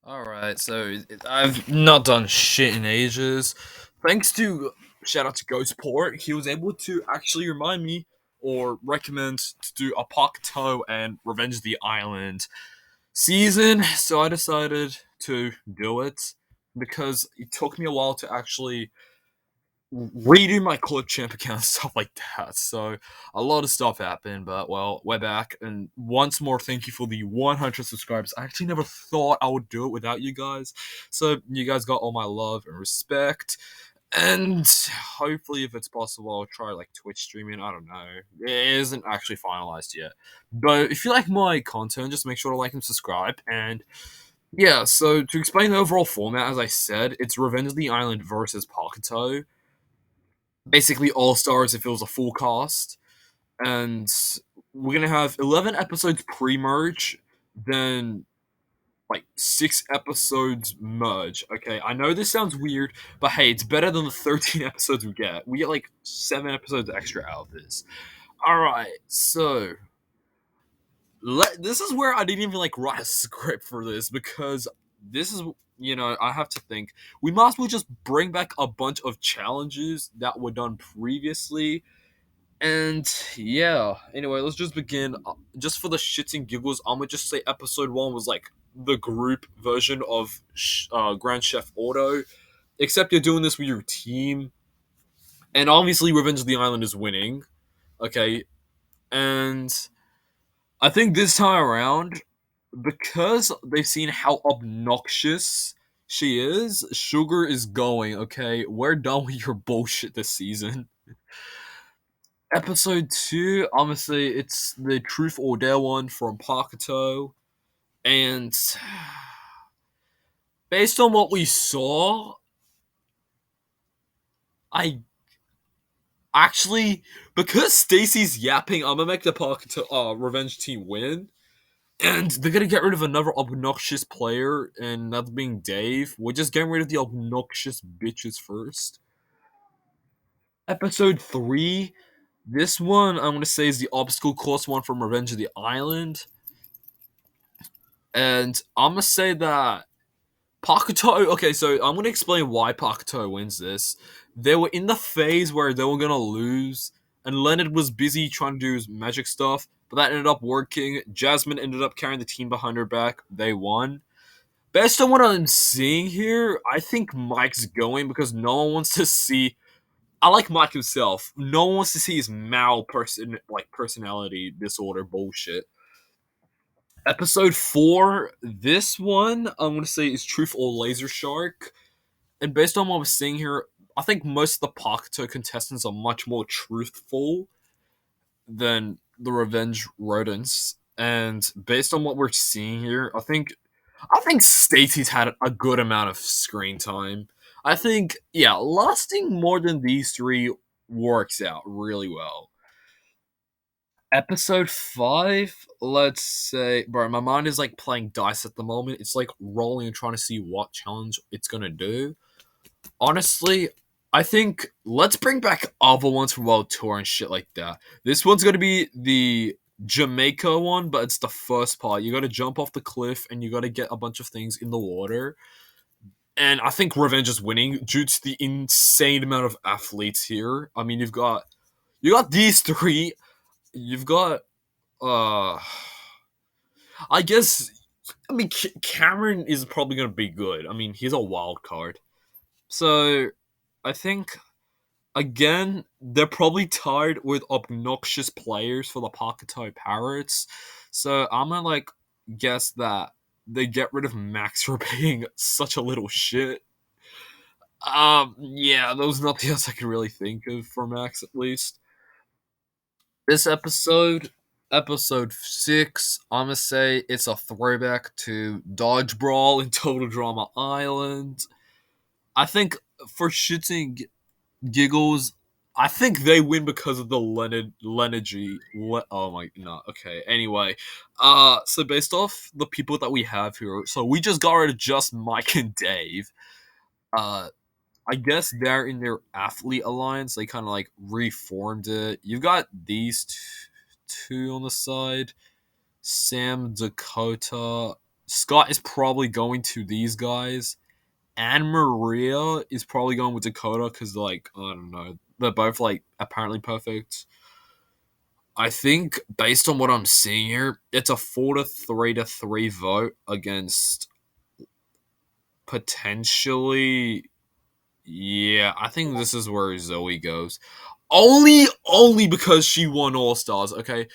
Alright, so I've not done shit in ages. Thanks to shout out to Ghostport, he was able to actually remind me or recommend to do a Pakuto and Revenge of the Island season, so I decided to do it because it took me a while to actually redo my Club Champ account and stuff like that. So a lot of stuff happened, but well, we're back. And once more, thank you for the 100 subscribers. I actually never thought I would do it without you guys. So you guys got all my love and respect. And hopefully, if it's possible, I'll try like Twitch streaming. I don't know. It isn't actually finalized yet. But if you like my content, just make sure to like and subscribe. And yeah, so to explain the overall format, as I said, it's Revenge of the Island versus Pakuto, basically all stars if it was a full cast, and we're gonna have 11 episodes pre-merge, then like 6 episodes merge. Okay, I know this sounds weird, but hey, it's better than the 13 episodes we get. We get like 7 episodes extra out of this. All right, so this is where I didn't even like write a script for this because this is, I have to think. We might as well just bring back a bunch of challenges that were done previously. And yeah, anyway, let's just begin. Just for the shits and giggles, I'm gonna just say episode 1 was like the group version of Grand Chef Auto, except you're doing this with your team, and obviously Revenge of the Island is winning. Okay, and I think this time around, because they've seen how obnoxious she is, Sugar is going. Okay, we're done with your bullshit this season. Episode 2, honestly, it's the Truth or Dare one from Pakuto. And based on what we saw, I actually, because Stacy's yapping, I'm gonna make the Pakuto Revenge team win. And they're gonna get rid of another obnoxious player, and that's being Dave. We're just getting rid of the obnoxious bitches first. Episode 3, this one I'm gonna say is the obstacle course one from Revenge of the Island. And I'm gonna say that Pakuto. Okay, so I'm gonna explain why Pakuto wins this. They were in the phase where they were gonna lose, and Leonard was busy trying to do his magic stuff, but that ended up working. Jasmine ended up carrying the team behind her back. They won. Based on what I'm seeing here, I think Mike's going because no one wants to see. I like Mike himself. No one wants to see his personality disorder bullshit. Episode 4, this one I'm gonna say is Truth or Laser Shark. And based on what we're seeing here, I think most of the Pakuto contestants are much more truthful than the Revenge rodents. And based on what we're seeing here, I think Stacy's had a good amount of screen time. I think, yeah, lasting more than these three works out really well. Episode 5, let's say, bro, my mind is like playing dice at the moment. It's like rolling and trying to see what challenge it's gonna do. Honestly, I think let's bring back other ones from World Tour and shit like that. This one's gonna be the Jamaica one, but it's the first part. You gotta jump off the cliff and you gotta get a bunch of things in the water. And I think Revenge is winning due to the insane amount of athletes here. I mean, you got these three. You've got uh, I guess. I mean, Cameron is probably gonna be good. I mean, he's a wild card. So I think again, they're probably tired with obnoxious players for the Pakuto Pirates. So I'm gonna like guess that they get rid of Max for being such a little shit. Yeah, those are not the else I can really think of for Max at least. This episode 6, I'm gonna say it's a throwback to Dodge Brawl and Total Drama Island. I think for shitting giggles, I think they win because of the Lenergy. Oh my, no, okay. Anyway, so based off the people that we have here, so we just got rid of just Mike and Dave. Uh, I guess they're in their athlete alliance. They kind of like reformed it. You've got these two on the side, Sam Dakota. Scott is probably going to these guys. And Maria is probably going with Dakota because, like, I don't know, they're both like apparently perfect. I think based on what I'm seeing here, it's a 4 to 3 vote against potentially. Yeah, I think this is where Zoe goes. Only because she won All Stars. Okay,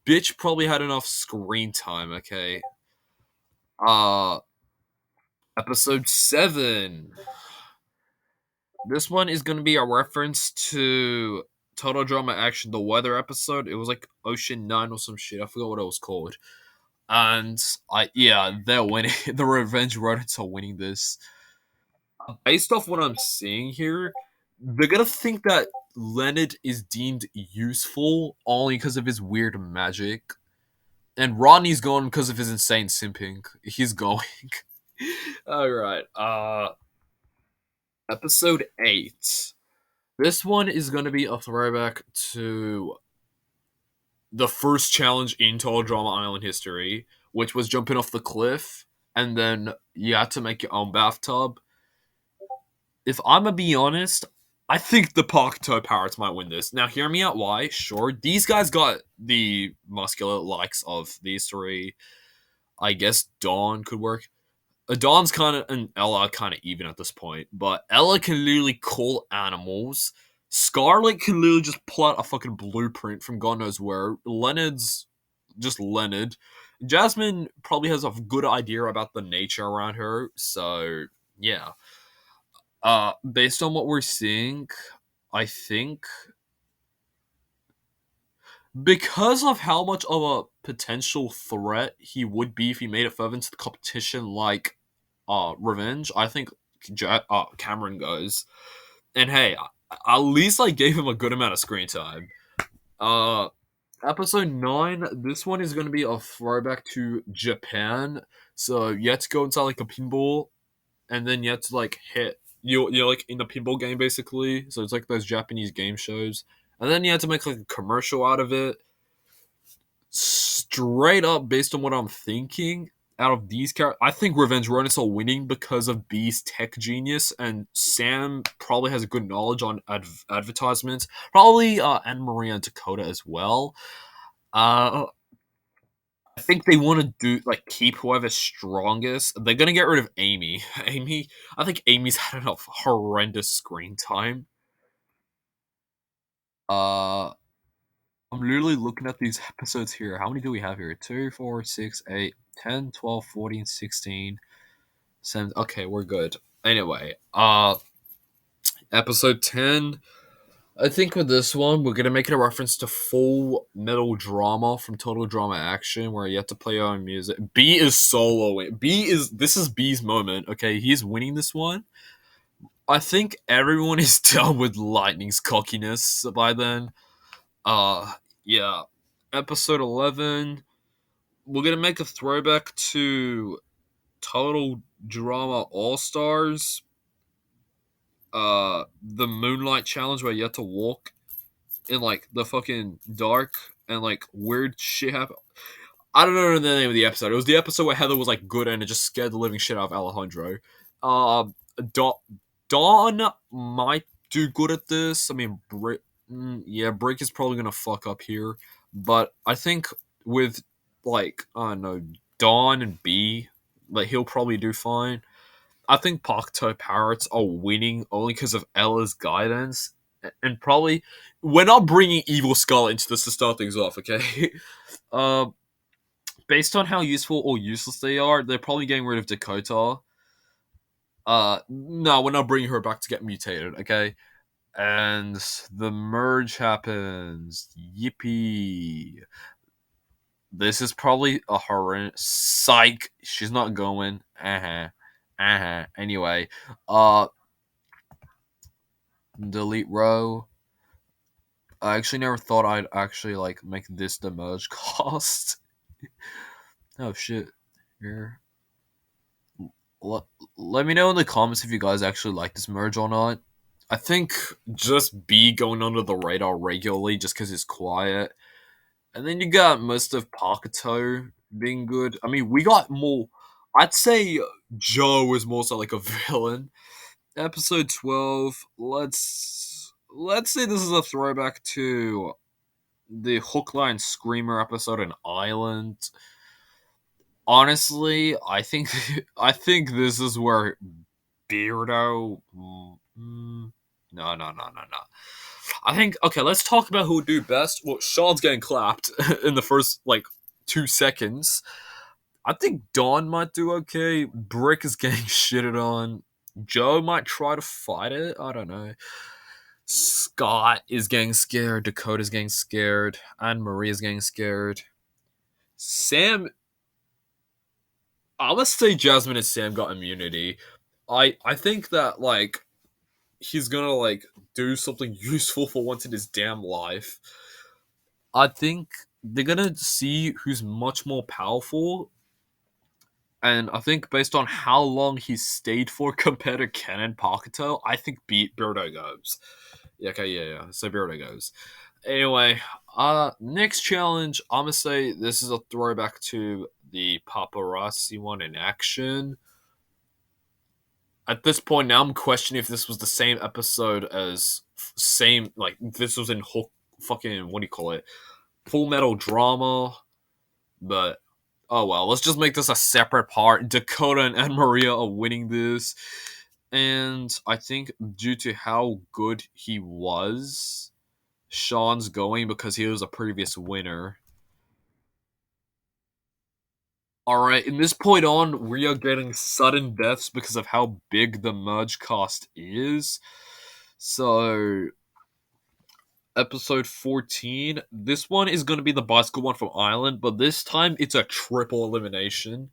bitch probably had enough screen time. Okay, uh, episode 7. This one is going to be a reference to Total Drama Action, the weather episode. It was like Ocean 9 or some shit. I forgot what it was called. And they're winning. The Revenge Rodents are winning this. Based off what I'm seeing here, they're gonna think that Leonard is deemed useful only because of his weird magic. And Rodney's going because of his insane simping. He's going. Alright. Episode 8. This one is going to be a throwback to the first challenge in Total Drama Island history, which was jumping off the cliff, and then you had to make your own bathtub. If I'm gonna be honest, I think the Pakuto Pirates might win this. Now, hear me out why. Sure, these guys got the muscular likes of these three. I guess Dawn could work. Dawn's kind of and Ella kind of even at this point, but Ella can literally call animals. Scarlet can literally just pull out a fucking blueprint from God knows where. Leonard's just Leonard. Jasmine probably has a good idea about the nature around her, so yeah. Based on what we're seeing, I think because of how much of a potential threat he would be if he made it further into the competition, like Revenge, I think Cameron goes. And hey, at least I gave him a good amount of screen time. Uh, Episode 9, this one is going to be a throwback to Japan. So you have to go inside like a pinball, and then you have to like hit. You're like in the pinball game basically. So it's like those Japanese game shows. And then you have to make like a commercial out of it. Straight up, based on what I'm thinking, out of these characters, I think Revenge Rodents are winning because of B's tech genius, and Sam probably has a good knowledge on advertisements. Probably Anne Maria and Dakota as well. Uh, I think they want to do like keep whoever's strongest. They're gonna get rid of Amy. Amy, I think Amy's had enough horrendous screen time. Uh, I'm literally looking at these episodes here. How many do we have here? 2, 4, 6, 8, 10, 12, 14, 16, 7. Okay, we're good. Anyway, episode 10. I think with this one, we're gonna make it a reference to Full Metal Drama from Total Drama Action, where you have to play your own music. B is soloing. This is B's moment. Okay, he's winning this one. I think everyone is done with Lightning's cockiness by then. Uh, yeah. Episode 11. We're gonna make a throwback to Total Drama All Stars. The Moonlight Challenge where you have to walk in like the fucking dark and like weird shit happen. I don't know the name of the episode. It was the episode where Heather was like good and it just scared the living shit out of Alejandro. Uh, Dawn might do good at this. I mean, Brick is probably gonna fuck up here, but I think with like I don't know Dawn and B, like he'll probably do fine. I think Pakuto Pirates are winning only because of Ella's guidance, and probably we're not bringing Evil Skull into this to start things off. Okay, uh, based on how useful or useless they are, they're probably getting rid of Dakota. No, we're not bringing her back to get mutated. Okay, and the merge happens. Yippee! This is probably a horrendous psych. She's not going. Anyway, uh, delete row. I actually never thought I'd actually like make this the merge cost. Oh shit! Here, let, let me know in the comments if you guys actually like this merge or not. I think just B going under the radar regularly just because it's quiet. And then you got most of Pakuto being good. I mean, we got more. I'd say Joe is more so like a villain. Episode 12. Let's say this is a throwback to the Hook Line Screamer episode in Island. Honestly, I think I think this is where Beardo. No, no, no, no, no. I think okay. Let's talk about who would do best. Well, Sean's getting clapped in the first like 2 seconds. I think Dawn might do okay. Brick is getting shitted on. Joe might try to fight it. I don't know. Scott is getting scared. Dakota's getting scared. And Maria's getting scared. Sam, I must say Jasmine and Sam got immunity. I think that like he's gonna like do something useful for once in his damn life. I think they're gonna see who's much more powerful, and I think based on how long he's stayed for compared to Ken and Pakuto, I think Beardo goes. Yeah, okay, yeah. So Beardo goes. Anyway, next challenge, I'm gonna say this is a throwback to the paparazzi one in action. At this point now, I'm questioning if this was the same episode as same like this was in Hook fucking what do you call it? Full Metal Drama, but oh well. Let's just make this a separate part. Dakota and Maria are winning this, and I think due to how good he was, Sean's going because he was a previous winner. Alright, in this point on, we are getting sudden deaths because of how big the merge cast is. So, episode 14. This one is going to be the bicycle one from Ireland, but this time it's a triple elimination.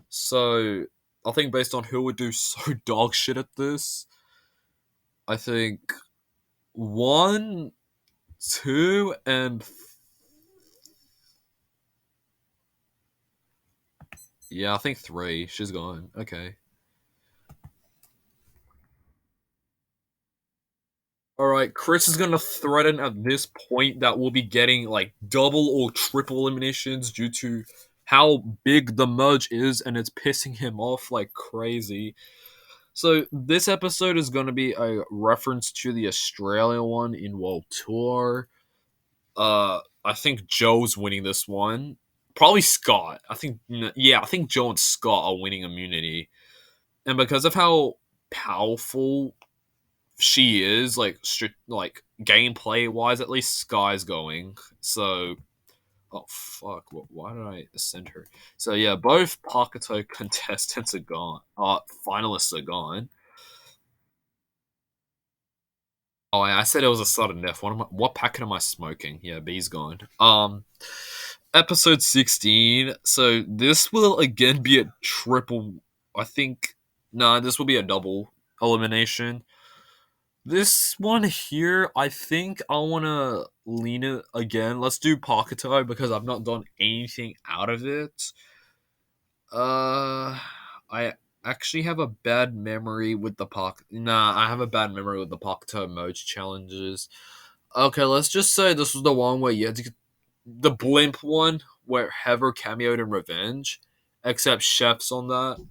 So, I think based on who would do so dog shit at this, I think 1, 2, and yeah, I think 3. She's gone. Okay. Alright, Chris is gonna threaten at this point that we'll be getting like double or triple eliminations due to how big the merge is, and it's pissing him off like crazy. So this episode is gonna be a reference to the Australia one in World Tour. I think Joe's winning this one. Probably Scott. I think Joe and Scott are winning immunity. And because of how powerful she is like gameplay wise, at least Sky's going. So oh fuck, why did I send her? So yeah, both Pakuto contestants are gone. Finalists are gone. Oh, I said it was a sudden death. What packet am I smoking? Yeah, B's gone. Episode 16. So this will again be a triple. I think. No, this will be a double elimination. This one here, I think I want to lean it again. Let's do Pakuto because I've not done anything out of it. I actually have a bad memory with the Nah, I have a bad memory with the Pakuto emoji challenges. Okay, let's just say this was the one where you had to get the blimp one where Heather cameoed in Revenge, except Chef's on that.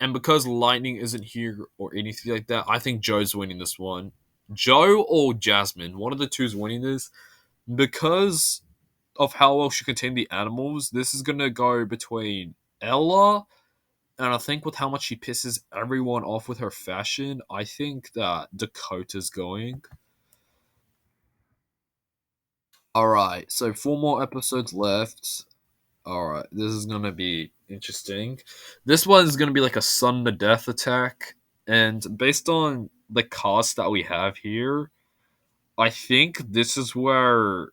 And because Lightning isn't here or anything like that, I think Joe's winning this one. Joe or Jasmine, one of the two is winning this. Because of how well she can tame the animals, this is going to go between Ella, and I think with how much she pisses everyone off with her fashion, I think that Dakota's going. Alright, so 4 more episodes left. Alright, this is gonna be interesting. This one is gonna be like a sudden to death attack, and based on the cast that we have here, I think this is where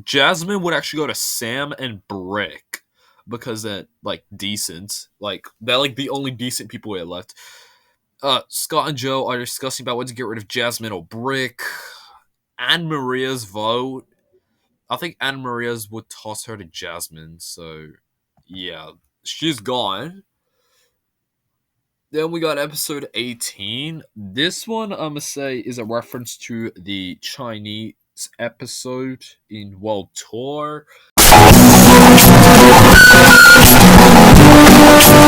Jasmine would actually go to Sam and Brick because they're like decent. Like they're like the only decent people we have left. Scott and Joe are discussing about whether to get rid of Jasmine or Brick. Anne Maria's vote. I think Anne Maria's would toss her to Jasmine, so yeah, she's gone. Then we got episode 18. This one, I'm gonna say, is a reference to the Chinese episode in World Tour.